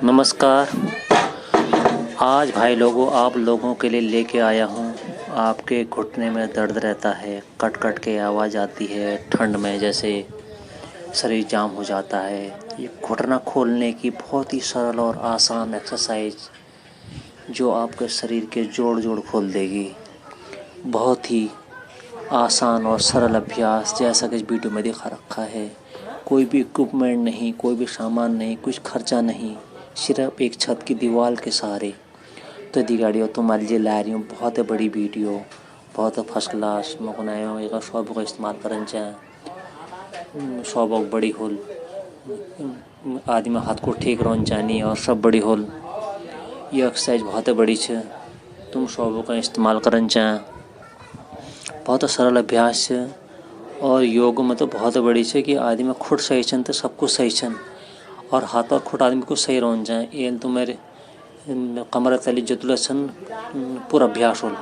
नमस्कार। आज भाई लोगों आप लोगों के लिए लेके आया हूँ। आपके घुटने में दर्द रहता है, कट कट के आवाज़ आती है, ठंड में जैसे शरीर जाम हो जाता है। ये घुटना खोलने की बहुत ही सरल और आसान एक्सरसाइज जो आपके शरीर के जोड़ जोड़ खोल देगी। बहुत ही आसान और सरल अभ्यास जैसा कि इस वीडियो में दिखा रखा है। कोई भी इक्विपमेंट नहीं, कोई भी सामान नहीं, कुछ खर्चा नहीं, सिर्फ एक छत की दीवार के सहारे। तो दिगाड़ियो तुम्हारे लिए ला रही हूँ बहुत बड़ी वीडियो, बहुत फर्स्ट क्लास मकनायो एक शॉप का इस्तेमाल करन चाहें। शॉप बड़ी होल आदमी हाथ को ठीक रोन चाहनी और सब बड़ी होल। ये एक्सरसाइज बहुत बड़ी है, तुम शॉप का इस्तेमाल करन चाहें। बहुत सरल अभ्यास है और योग में तो बहुत बड़ी है कि आदमी खुद सही छन तो सब कुछ सही छन और हाथ और खुद आदमी को सही रोन जाए। ये तो मेरे कमर तली जुतल छन पूरा अभ्यास होल।